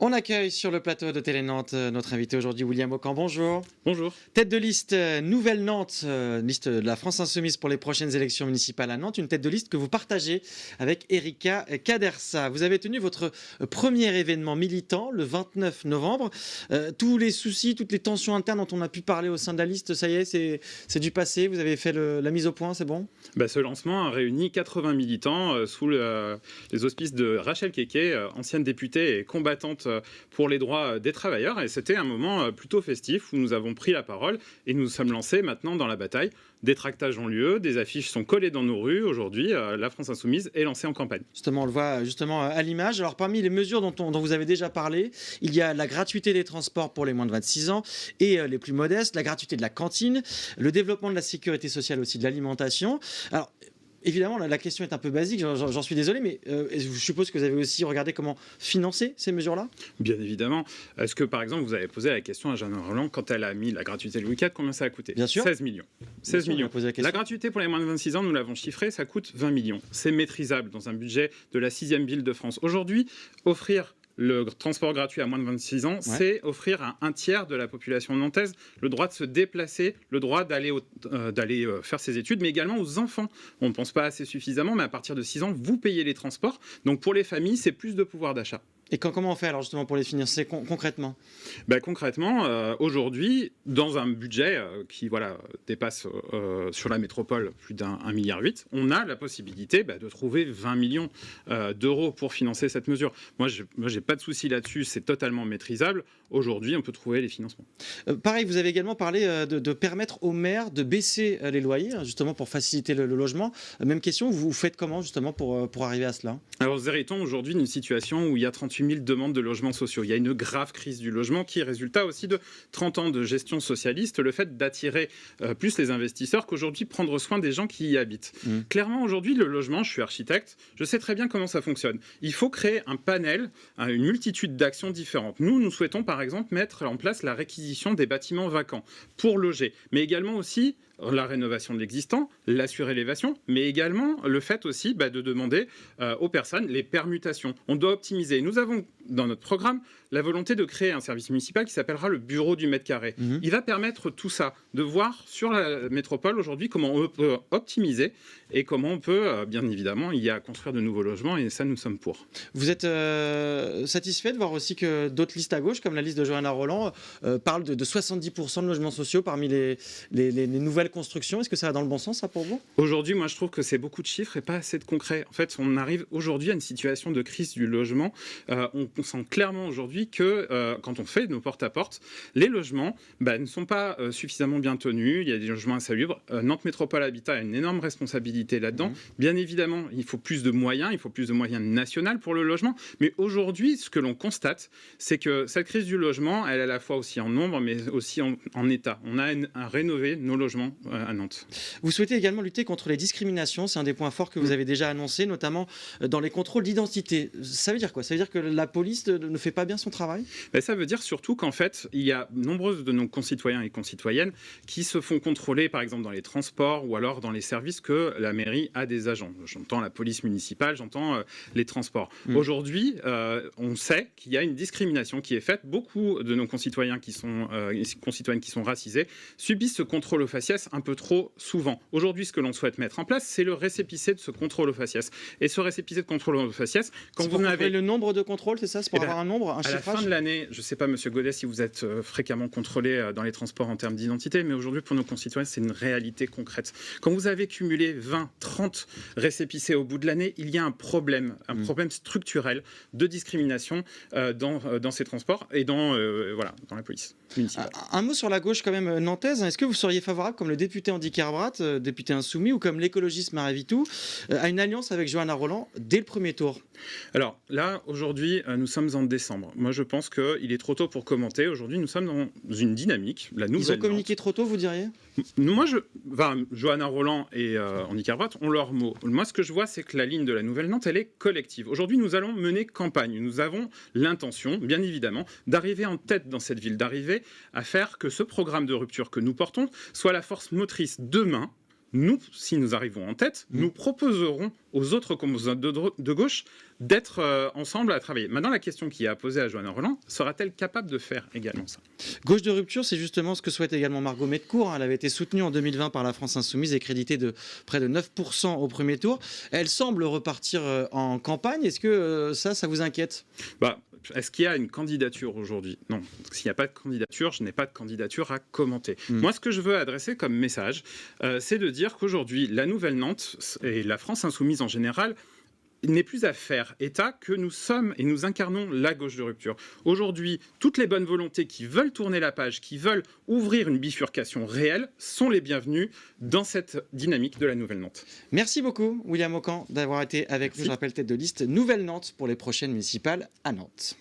On accueille sur le plateau de Télé Nantes notre invité aujourd'hui, William Aucan. Bonjour. Bonjour. Tête de liste Nouvelle Nantes, liste de la France Insoumise pour les prochaines élections municipales à Nantes. Une tête de liste que vous partagez avec Erika Cadersa. Vous avez tenu votre premier événement militant le 29 novembre. Tous les soucis, toutes les tensions internes dont on a pu parler au sein de la liste, ça y est, c'est du passé. Vous avez fait la mise au point, c'est bon ? Ce lancement a réuni 80 militants sous les auspices de Rachel Keke, ancienne députée et combattante pour les droits des travailleurs. Et c'était un moment plutôt festif où nous avons pris la parole et nous sommes lancés maintenant dans la bataille. Des tractages ont lieu, des affiches sont collées dans nos rues. Aujourd'hui, la France Insoumise est lancée en campagne. Justement, on le voit justement à l'image. Alors, parmi les mesures dont vous avez déjà parlé, il y a la gratuité des transports pour les moins de 26 ans et les plus modestes, la gratuité de la cantine, le développement de la sécurité sociale aussi, de l'alimentation. Alors, évidemment, la question est un peu basique, j'en suis désolé, mais je suppose que vous avez aussi regardé comment financer ces mesures-là ? Bien évidemment. Est-ce que, par exemple, vous avez posé la question à Jeanne Roland, quand elle a mis la gratuité Louis IV, combien ça a coûté ? Bien sûr. 16 millions. 16 Bien sûr, millions. La gratuité pour les moins de 26 ans, nous l'avons chiffré, ça coûte 20 millions. C'est maîtrisable dans un budget de la 6e ville de France. Aujourd'hui, offrir le transport gratuit à moins de 26 ans, c'est offrir à un tiers de la population nantaise le droit de se déplacer, le droit d'aller faire ses études, mais également aux enfants. On ne pense pas assez suffisamment, mais à partir de 6 ans, vous payez les transports. Donc pour les familles, c'est plus de pouvoir d'achat. Et comment on fait alors justement pour les financer concrètement ? Concrètement, aujourd'hui, dans un budget qui dépasse sur la métropole plus d'1,8 milliard, on a la possibilité de trouver 20 millions d'euros pour financer cette mesure. Moi, j'ai pas de souci là-dessus, c'est totalement maîtrisable. Aujourd'hui, on peut trouver les financements. Pareil, vous avez également parlé de permettre aux maires de baisser les loyers, justement pour faciliter le logement. Même question, vous faites comment justement pour arriver à cela ? Alors, nous héritons aujourd'hui d'une situation où il y a 38 000 demandes de logements sociaux. Il y a une grave crise du logement qui est résultat aussi de 30 ans de gestion socialiste, le fait d'attirer plus les investisseurs qu'aujourd'hui prendre soin des gens qui y habitent. Clairement, aujourd'hui, le logement, je suis architecte, je sais très bien comment ça fonctionne. Il faut créer un panel, une multitude d'actions différentes. Nous souhaitons par exemple mettre en place la réquisition des bâtiments vacants pour loger, mais également aussi la rénovation de l'existant, la surélévation, mais également le fait aussi de demander aux personnes les permutations. On doit optimiser. Nous avons dans notre programme la volonté de créer un service municipal qui s'appellera le bureau du mètre carré. Il va permettre tout ça, de voir sur la métropole aujourd'hui comment on peut optimiser et comment on peut, bien évidemment, y a construire de nouveaux logements, et ça, nous sommes pour. Vous êtes satisfait de voir aussi que d'autres listes à gauche, comme la liste de Johanna Roland, parlent de 70% de logements sociaux parmi les nouvelles construction. Est-ce que ça va dans le bon sens, ça, pour vous ? Aujourd'hui, moi, je trouve que c'est beaucoup de chiffres et pas assez de concret. En fait, on arrive aujourd'hui à une situation de crise du logement. On sent clairement aujourd'hui que quand on fait nos porte-à-porte, les logements ne sont pas suffisamment bien tenus. Il y a des logements insalubres. Nantes Métropole Habitat a une énorme responsabilité là-dedans. Bien évidemment, il faut plus de moyens nationaux pour le logement. Mais aujourd'hui, ce que l'on constate, c'est que cette crise du logement, elle est à la fois aussi en nombre, mais aussi en état. On a à rénover nos logements à Nantes. Vous souhaitez également lutter contre les discriminations, c'est un des points forts que vous avez déjà annoncé, notamment dans les contrôles d'identité. Ça veut dire quoi ? Ça veut dire que la police ne fait pas bien son travail ? Ça veut dire surtout qu'en fait, il y a nombreuses de nos concitoyens et concitoyennes qui se font contrôler, par exemple dans les transports ou alors dans les services que la mairie a des agents. J'entends la police municipale, j'entends les transports. Aujourd'hui, on sait qu'il y a une discrimination qui est faite. Beaucoup de nos concitoyens concitoyennes qui sont racisés subissent ce contrôle au faciès un peu trop souvent. Aujourd'hui, ce que l'on souhaite mettre en place, c'est le récépissé de ce contrôle au faciès. Et ce récépissé de contrôle au faciès, quand c'est vous avez le nombre de contrôles, c'est ça ? C'est pour avoir un nombre, un chiffrage ? À la fin de l'année, je ne sais pas, Monsieur Godet, si vous êtes fréquemment contrôlé dans les transports en termes d'identité, mais aujourd'hui, pour nos concitoyens, c'est une réalité concrète. Quand vous avez cumulé 20, 30 récépissés au bout de l'année, il y a un problème structurel de discrimination dans ces transports et dans la police municipale. Un mot sur la gauche quand même nantaise. Est-ce que vous seriez favorable, comme le député Andy Kerbrat, député insoumis, ou comme l'écologiste Marie Vitou, à une alliance avec Johanna Roland dès le premier tour ? Alors là, aujourd'hui, nous sommes en décembre. Moi, je pense qu'il est trop tôt pour commenter. Aujourd'hui, nous sommes dans une dynamique. Ils ont communiqué trop tôt, vous diriez ? Johanna Roland et Andy Kerbrat ont leur mot. Moi, ce que je vois, c'est que la ligne de la Nouvelle Nantes, elle est collective. Aujourd'hui, nous allons mener campagne. Nous avons l'intention, bien évidemment, d'arriver en tête dans cette ville, d'arriver à faire que ce programme de rupture que nous portons soit la force motrice demain nous, si nous arrivons en tête, nous proposerons aux autres composantes de gauche d'être ensemble à travailler. Maintenant, la question qui est à poser à Johanna Rolland, sera-t-elle capable de faire également ça? Gauche de rupture, c'est justement ce que souhaite également Margot Mettecourt. Elle avait été soutenue en 2020 par la France Insoumise et créditée de près de 9% au premier tour. Elle semble repartir en campagne. Est-ce que ça vous inquiète? Est-ce qu'il y a une candidature aujourd'hui? Non. S'il n'y a pas de candidature, je n'ai pas de candidature à commenter. Moi, ce que je veux adresser comme message, c'est de dire qu'aujourd'hui, la Nouvelle-Nantes et la France Insoumise en général n'est plus à faire état que nous sommes et nous incarnons la gauche de rupture. Aujourd'hui, toutes les bonnes volontés qui veulent tourner la page, qui veulent ouvrir une bifurcation réelle, sont les bienvenues dans cette dynamique de la Nouvelle-Nantes. Merci beaucoup, William Aucan, d'avoir été avec nous. Je rappelle, tête de liste Nouvelle-Nantes pour les prochaines municipales à Nantes.